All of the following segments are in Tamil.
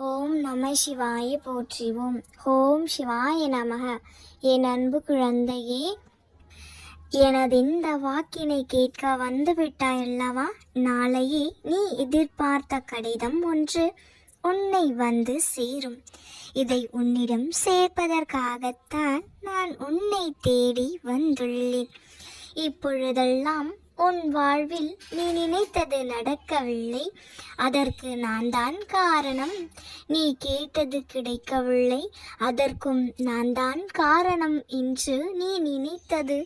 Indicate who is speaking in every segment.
Speaker 1: ஓம் நம சிவாய போற்றிவோம். ஓம் சிவாய நமக. என் அன்பு குழந்தையே, எனதிந்த வாக்கினை கேட்க வந்துவிட்டாயல்லவா? நாளையே நீ எதிர்பார்த்த கடிதம் ஒன்று உன்னை வந்து சேரும். இதை உன்னிடம் சேர்ப்பதற்காகத்தான் நான் உன்னை தேடி வந்துள்ளேன். இப்பொழுதெல்லாம் உன் வாழ்வில் நீ நினைத்தது நடக்கவில்லை. அதற்கு நான் தான் காரணம். நீ கேட்டது கிடைக்கவில்லை. அதற்கும் நான் தான் காரணம். இன்று நீ நினைத்தது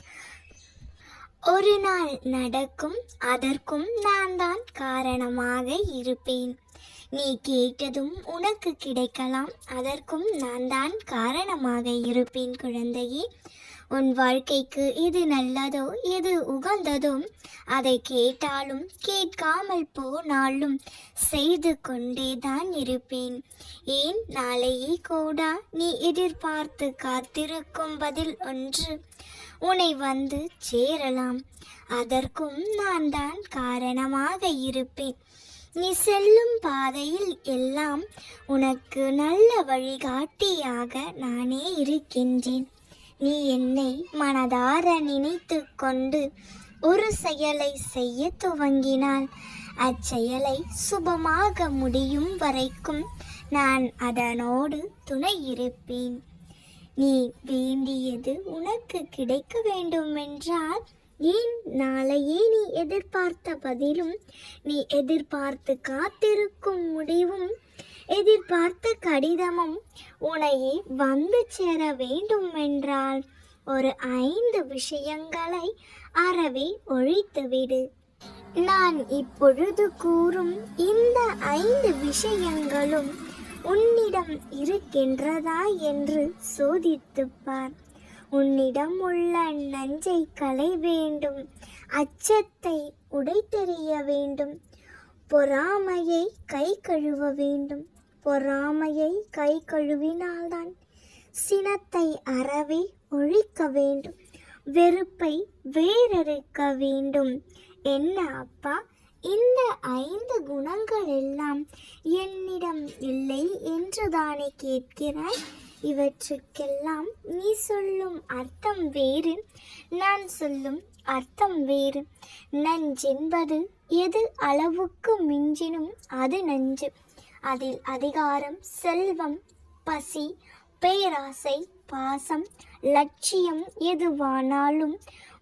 Speaker 1: ஒரு நாள் நடக்கும். அதற்கும் நான் தான் காரணமாக இருப்பேன். நீ கேட்டதும் உனக்கு கிடைக்கலாம். அதற்கும் நான் தான் காரணமாக இருப்பேன். குழந்தையே, உன் வாழ்க்கைக்கு எது நல்லதோ எது உகந்ததோ அதை கேட்டாலும் கேட்காமல் போனாலும் செய்து கொண்டேதான் இருப்பேன். ஏன், நாளையே கூட நீ எதிர்பார்த்து காத்திருக்கும் பதில் ஒன்று உன்னை வந்து சேரலாம். அதற்கும் நான் தான் காரணமாக இருப்பேன். நீ செல்லும் பாதையில் எல்லாம் உனக்கு நல்ல வழிகாட்டியாக நானே இருக்கின்றேன். நீ என்னை மனதார நினைத்து கொண்டு ஒரு செயலை செய்ய துவங்கினால் அச்செயலை சுபமாக முடியும் வரைக்கும் நான் அதனோடு துணை இருப்பேன். நீ வேண்டியது உனக்கு கிடைக்க வேண்டுமென்றால் ஏன், நாளையே நீ எதிர்பார்த்த பதிலும் நீ எதிர்பார்த்து காத்திருக்கும் முடிவும் எதிர்பார்த்த கடிதமும் உன்னையே வந்து சேர வேண்டும் என்றால் ஒரு 5 விஷயங்களை அறவே ஒழித்துவிடு. நான் இப்பொழுது கூறும் இந்த 5 விஷயங்களும் உன்னிடம் இருக்கின்றதா என்று சோதித்துப்பார். உன்னிடம் உள்ள நஞ்சை களைய வேண்டும். அச்சத்தை உடைத்தெறிய வேண்டும். பொறாமையை கை கழுவ வேண்டும். பொறாமையை கை கழுவினால்தான் சினத்தை அறவே ஒழிக்க வேண்டும். வெறுப்பை வேறறுக்க வேண்டும். என்ன அப்பா, இந்த 5 குணங்கள் எல்லாம் என்னிடம் இல்லை என்றுதானே கேட்கிறாய்? இவற்றுக்கெல்லாம் நீ சொல்லும் அர்த்தம் வேறு, நான் சொல்லும் அர்த்தம் வேறு. நஞ்சென்பது எது அளவுக்கு மிஞ்சினும் அது நஞ்சு. அதில் அதிகாரம், செல்வம், பசி, பேராசை, பாசம், லட்சியம் எதுவானாலும்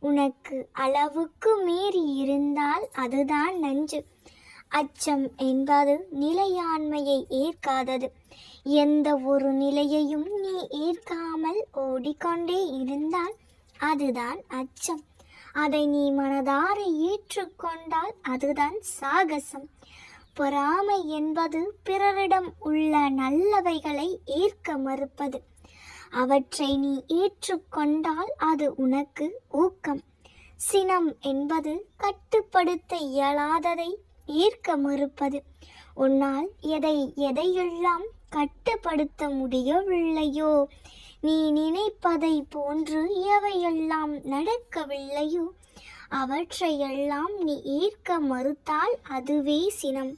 Speaker 1: உனக்கு அளவுக்கு மீறி இருந்தால் அதுதான் நஞ்சு. அச்சம் என்பது நிலையாண்மையை ஏற்காதது. எந்த ஒரு நிலையையும் நீ ஏற்காமல் ஓடிக்கொண்டே இருந்தால் அதுதான் அச்சம். அதை நீ மனதார ஏற்றுக்கொண்டால் அதுதான் சாகசம். பொறாமை என்பது பிறரிடம் உள்ள நல்லவைகளை ஏற்க மறுப்பது. அவற்றை நீ ஏற்றுக்கொண்டால் அது உனக்கு ஊக்கம். சினம் என்பது கட்டுப்படுத்த இயலாததை ஏற்க மறுப்பது. உன்னால் எதையெல்லாம் கட்டுப்படுத்த முடியவில்லையோ, நீ நினைப்பதை போன்று எவையெல்லாம் நடக்கவில்லையோ அவற்றையெல்லாம் நீ ஏற்க மறுத்தால் அதுவே சினம்.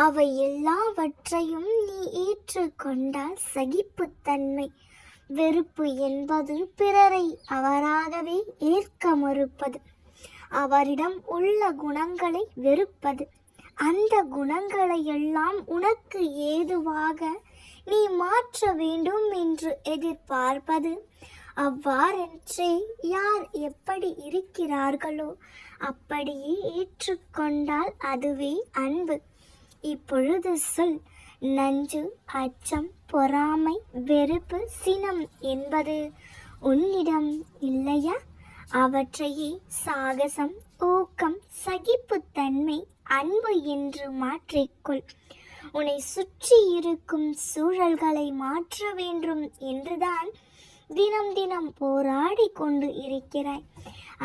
Speaker 1: அவை எல்லாவற்றையும் நீ ஏற்றுக்கொண்டால் சகிப்புத்தன்மை. வெறுப்பு என்பது பிறரை அவராகவே ஏற்க மறுப்பது. அவரிடம் உள்ள குணங்களை வெறுப்பது. அந்த குணங்களை எல்லாம் உனக்கு ஏதுவாக நீ மாற்ற வேண்டும் என்று எதிர்பார்ப்பது. அவ்வாறென்றே யார் எப்படி இருக்கிறார்களோ அப்படியே ஏற்றுக்கொண்டால் அதுவே அன்பு. இப்பொழுது சொல், நஞ்சு, அச்சம், பொறாமை, வெறுப்பு, சினம் என்பது உன்னிடம் இல்லையா? அவற்றையே சாகசம், ஊக்கம், சகிப்புத்தன்மை, அன்பு என்று மாற்றிக்கொள். உன்னை சுற்றி இருக்கும் சூழல்களை மாற்ற வேண்டும் என்றுதான் தினம் தினம் போராடி கொண்டு இருக்கிறாய்.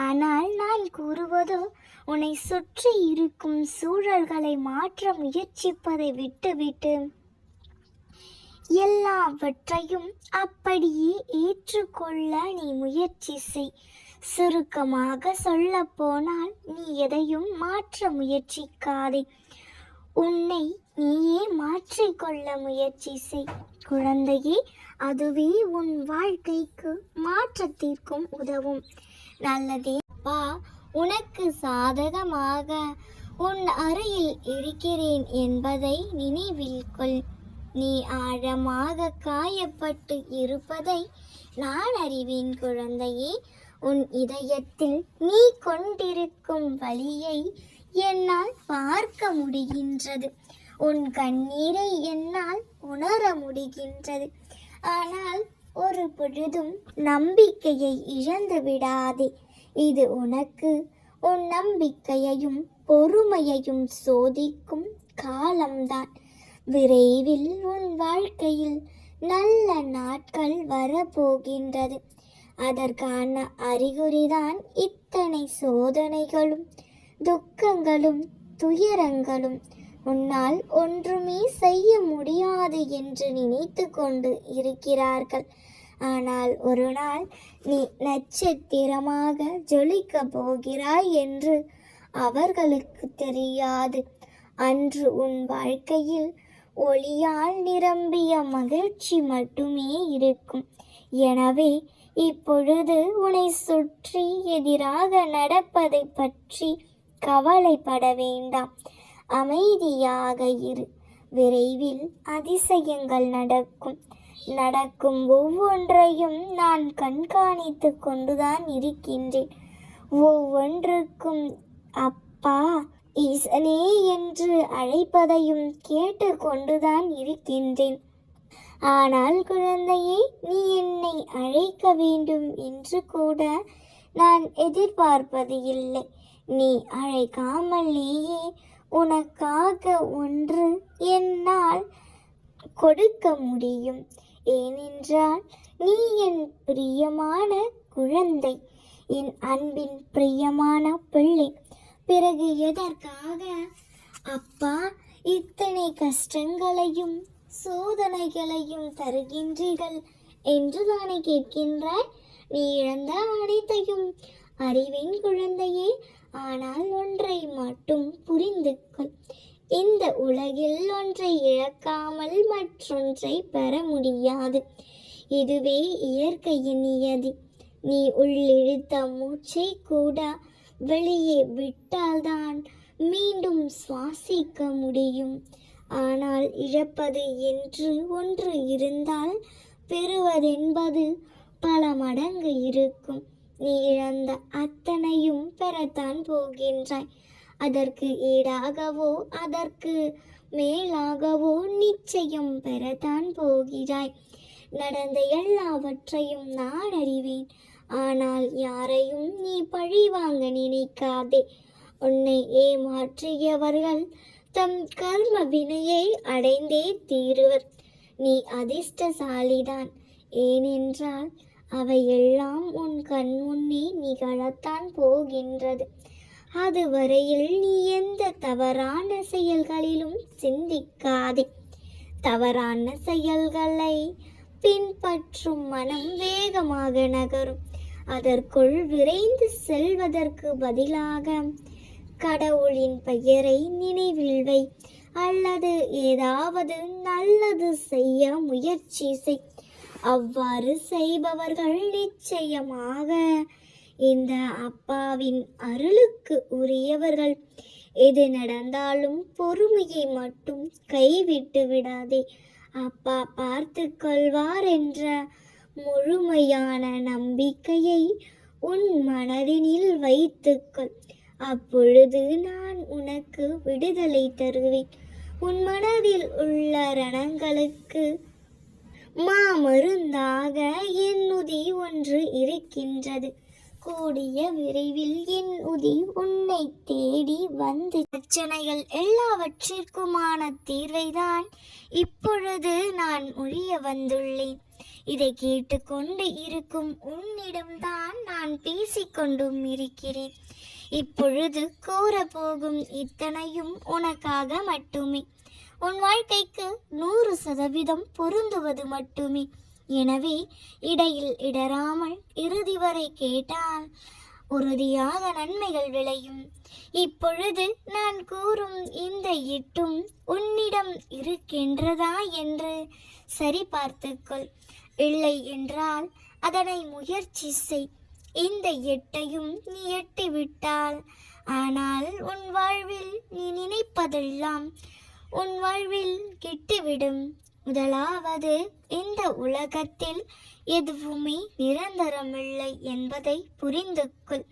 Speaker 1: ஆனால் நான் கூறுவதோ, உன்னை சுற்றி இருக்கும் சூழல்களை மாற்ற முயற்சிப்பதை விட்டுவிட்டு எல்லாவற்றையும் அப்படியே ஏற்றுக்கொள்ள நீ முயற்சி செய். சுருக்கமாக சொல்ல போனால், நீ எதையும் மாற்ற முயற்சிக்காதே. உன்னை நீயே மாற்றிக்கொள்ள முயற்சி செய். குழந்தையே, அதுவே உன் வாழ்க்கைக்கு மாற்றத்திற்கும் உதவும். நல்லதே அப்பா உனக்கு சாதகமாக உன் அருகில் இருக்கிறேன் என்பதை நினைவில் கொள். நீ ஆழமாக காயப்பட்டு இருப்பதை நான் அறிவேன் குழந்தையே. உன் இதயத்தில் நீ கொண்டிருக்கும் வலியை என்னால் பார்க்க முடிகின்றது. உன் கண்ணீரை என்னால் உணர முடிகின்றது. ஆனால் ஒரு பொழுதும் நம்பிக்கையை இழந்து விடாதே. இது உனக்கு உன் நம்பிக்கையையும் பொறுமையையும் சோதிக்கும் காலம்தான். விரைவில் உன் வாழ்க்கையில் நல்ல நாட்கள் வரப்போகின்றது. அதற்கான அறிகுறிதான் இத்தனை சோதனைகளும் துக்கங்களும் துயரங்களும். உன்னால் ஒன்றுமே செய்ய முடியாது என்று நினைத்து கொண்டு இருக்கிறார்கள். ஆனால் ஒரு நாள் நீ நட்சத்திரமாக ஜொலிக்க போகிறாய் என்று அவர்களுக்கு தெரியாது. அன்று உன் வாழ்க்கையில் ஒளியால் நிரம்பிய மகிழ்ச்சி மட்டுமே இருக்கும். எனவே இப்பொழுது உன்னை சுற்றி எதிராக நடப்பதை பற்றி கவலைப்பட வேண்டாம். அமைதியாக இரு. விரைவில் அதிசயங்கள் நடக்கும். நடக்கும் ஒவ்வொன்றையும் நான் கண்காணித்து கொண்டுதான் இருக்கின்றேன். ஒவ்வொன்றுக்கும் அப்பா ஈசனே என்று அழைப்பதையும் கேட்டு கொண்டுதான் இருக்கின்றேன். ஆனால் குழந்தையே, நீ என்னை அழைக்க வேண்டும் என்று கூட நான் எதிர்பார்ப்பது இல்லை. நீ அழைக்காமலேயே உனக்காக ஒன்று என்னால் கொடுக்க முடியும். ஏனென்றால் நீ என் பிரியமான குழந்தை, என் அன்பின் பிரியமான பிள்ளை. பிறகு எதற்காக அப்பா இத்தனை கஷ்டங்களையும் சோதனைகளையும் தருகின்றீர்கள் என்று தானே கேட்கின்றாய்? நீ இழந்த அனைத்தையும் அறிவேன் குழந்தையே. ஆனால் ஒன்றை மட்டும் புரிந்து கொள். இந்த உலகில் ஒன்றை இழக்காமல் மற்றொன்றை பெற முடியாது. இதுவே இயற்கையின் நியதி. நீ உள்ளிழுத்த மூச்சை கூட வெளியே விட்டால்தான் மீண்டும் சுவாசிக்க முடியும். ஆனால் இழப்பது என்று ஒன்று இருந்தால் பெறுவதென்பது பல மடங்கு இருக்கும். நீ இழந்த அத்தனையும் பெறத்தான் போகின்றாய். அதற்கு ஈடாகவோ அதற்கு மேலாகவோ நிச்சயம் பெறத்தான் போகிறாய். நடந்த எல்லாவற்றையும் நான் அறிவேன். ஆனால் யாரையும் நீ பழிவாங்க நினைக்காதே. உன்னை ஏமாற்றியவர்கள் தம் கர்ம வினையை அடைந்தே தீருவர். நீ அதிர்ஷ்டசாலிதான். ஏனென்றால் அவையெல்லாம் உன் கண் முன்னே நிகழத்தான் போகின்றது. அதுவரையில் நீ எந்த தவறான செயல்களிலும் சிந்திக்காதே. தவறான செயல்களை பின்பற்றும் மனம் வேகமாக நகரும். அதற்குள் விரைந்து செல்வதற்கு பதிலாக கடவுளின் பெயரை நினைவில் வை, அல்லது ஏதாவது நல்லது செய்ய முயற்சி செய். அவ்வாறு செய்பவர்கள் நிச்சயமாக இந்த அப்பாவின் அருளுக்கு உரியவர்கள். எது நடந்தாலும் பொறுமையை மட்டும் கைவிட்டு விடாதே. அப்பா பார்த்து கொள்வார் என்ற முழுமையான நம்பிக்கையை உன் மனதினில் வைத்துக்கொள். அப்பொழுது நான் உனக்கு விடுதலை தருவேன். உன் மனதில் உள்ள ரணங்களுக்கு மாமருந்தாக என் உதி ஒன்று இருக்கின்றது. கூடிய விரைவில் என் உதி உன்னை தேடி வந்து பிரச்சனைகள் எல்லாவற்றிற்குமான தீர்வைதான் இப்பொழுது நான் மொழிய வந்துள்ளேன். இதை கேட்டுக்கொண்டு இருக்கும் உன்னிடம்தான் நான் பேசிக்கொண்டும் இருக்கிறேன். இப்பொழுது கூறப்போகும் இத்தனையும் உனக்காக மட்டுமே. உன் வாழ்க்கைக்கு 100% பொருந்துவது மட்டுமே. எனவே இடையில் இடராமல் இறுதி வரை கேட்டால் உறுதியாக நன்மைகள் விளையும். இப்பொழுது நான் கூறும் இந்த 8ம் உன்னிடம் இருக்கின்றதா என்று சரி பார்த்துக்கொள். இல்லை என்றால் அதனை முயற்சி செய். இந்த 8ஐயும் நீ எட்டிவிட்டால் ஆனால் உன் வாழ்வில் நீ நினைப்பதெல்லாம் உன் வாழ்வில் கிட்டிவிடும். முதலாவது, இந்த உலகத்தில் எதுவுமே நிரந்தரமில்லை என்பதை புரிந்து கொள்.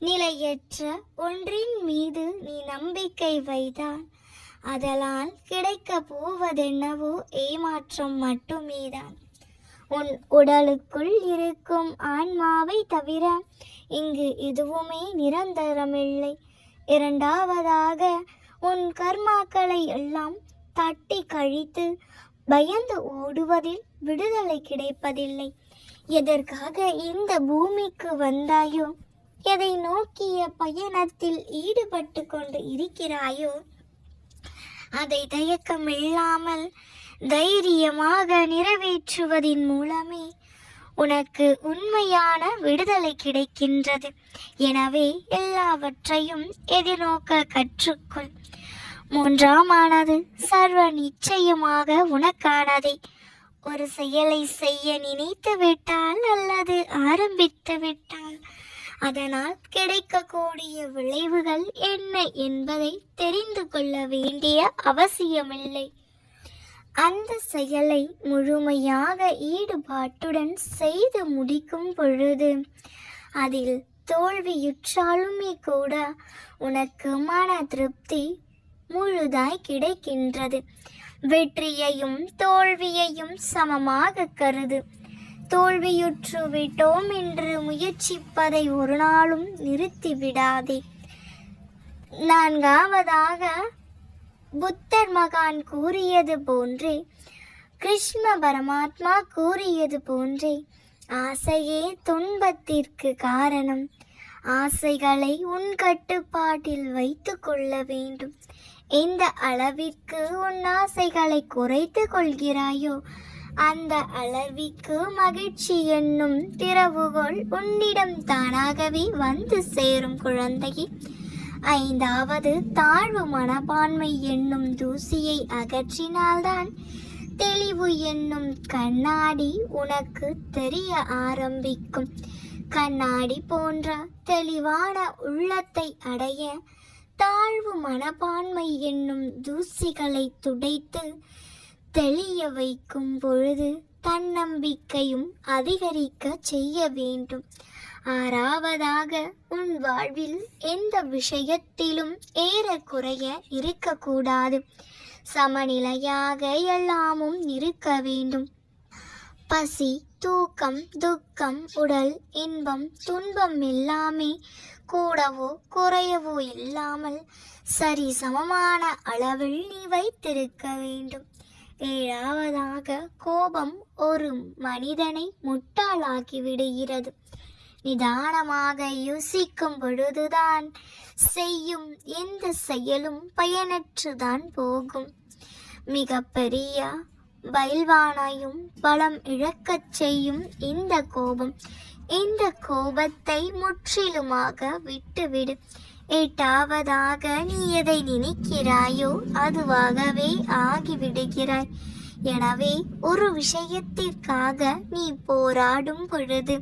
Speaker 1: நிலையற்ற ஒன்றின் மீது நீ நம்பிக்கை வைத்தால் அதனால் கிடைக்க போவதென்னவோ ஏமாற்றம் மட்டுமேதான். உன் உடலுக்குள் இருக்கும் ஆன்மாவை தவிர இங்கு எதுவுமே நிரந்தரமில்லை. இரண்டாவதாக, உன் கர்மாக்களை எல்லாம் தட்டி கழித்து பயந்து ஓடுவதில் விடுதலை கிடைப்பதில்லை. எதற்காக இந்த பூமிக்கு வந்தாயோ, எதை நோக்கிய பயணத்தில் ஈடுபட்டு கொண்டு இருக்கிறாயோ, அதை தயக்கமில்லாமல் தைரியமாக நிறைவேற்றுவதின் மூலமே உனக்கு உண்மையான விடுதலை கிடைக்கின்றது. எனவே எல்லாவற்றையும் எதிர்நோக்க கற்றுக்கொள். மூன்றாமானது, சர்வ நிச்சயமாக உனக்கானதை. ஒரு செயலை செய்ய நினைத்து விட்டால் அல்லது ஆரம்பித்து விட்டால் அதனால் கிடைக்கக்கூடிய விளைவுகள் என்ன என்பதை தெரிந்து கொள்ள வேண்டிய அவசியமில்லை. அந்த செயலை முழுமையாக ஈடுபாட்டுடன் செய்து முடிக்கும் பொழுது அதில் தோல்வியுற்றாலுமே கூட உனக்கு மன திருப்தி முழுதாய் கிடைக்கின்றது. வெற்றியையும் தோல்வியையும் சமமாக கருது. தோல்வியுற்று விட்டோம் என்று முயற்சிப்பதை ஒரு நாளும் நிறுத்திவிடாதே. நான்காவதாக, புத்தர் மகான் கூறியது போன்றே, கிருஷ்ண பரமாத்மா கூறியது போன்றே, ஆசையே துன்பத்திற்கு காரணம். ஆசைகளை உன் கட்டுப்பாட்டில் வைத்து கொள்ள வேண்டும். எந்த அளவிற்கு உன் ஆசைகளை குறைத்து கொள்கிறாயோ அந்த அளவிற்கு மகிழ்ச்சி என்னும் திறவுகோல் உன்னிடம் தானாகவே வந்து சேரும் குழந்தையே. ஐந்தாவது, தாழ்வு மனப்பான்மை என்னும் தூசியை அகற்றினால்தான் தெளிவு என்னும் கண்ணாடி உனக்கு தெரிய ஆரம்பிக்கும். கண்ணாடி போன்ற தெளிவான உள்ளத்தை அடைய தாழ்வு மனப்பான்மை என்னும் தூசிகளை துடைத்து தெளிய வைக்கும் பொழுது தன்னம்பிக்கையும் அதிகரிக்க செய்ய வேண்டும். ஆறாவதாக, உன் வாழ்வில் எந்த விஷயத்திலும் ஏறக்குறைய இருக்கக்கூடாது. சமநிலையாக எல்லாமும் இருக்க வேண்டும். பசி, தூக்கம், துக்கம், உடல் இன்பம், துன்பம் எல்லாமே கூடவோ குறையவோ இல்லாமல் சரி சமமான அளவில் நீ வைத்திருக்க வேண்டும். ஏழாவதாக, கோபம் ஒரு மனிதனை முட்டாளாக்கி விடுகிறது. நிதானமாக யோசிக்கும் பொழுதுதான் செய்யும் எந்த செயலும் பயனற்றுதான் போகும். மிக பெரிய பயில்வானையும் பலம் இழக்கச் செய்யும் இந்த கோபம். இந்த கோபத்தை முற்றிலுமாக விட்டுவிடு. எட்டாவதாக, நீ எதை நினைக்கிறாயோ அதுவாகவே ஆகிவிடுகிறாய். எனவே ஒரு விஷயத்திற்காக நீ போராடும் பொழுது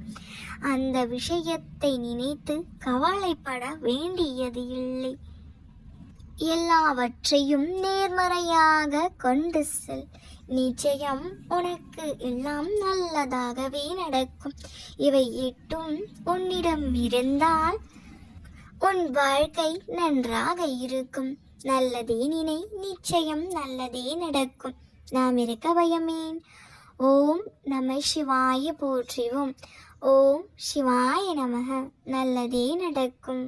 Speaker 1: அந்த விஷயத்தை நினைத்து கவலைப்பட வேண்டியது இல்லை. எல்லாவற்றையும் நேர்மறையாக கொண்டு செல். நிச்சயம் உனக்கு எல்லாம் நல்லதாகவே நடக்கும். இவை 8ம் உன்னிடம் இருந்தால் உன் வாழ்க்கை நன்றாக இருக்கும். நல்லதே நினை, நிச்சயம் நல்லதே நடக்கும். நாம் இருக்க பயமேன். ஓம் நம சிவாய போற்றிவோம். ஓம் சிவாய நமக. நல்லதே நடக்கும்.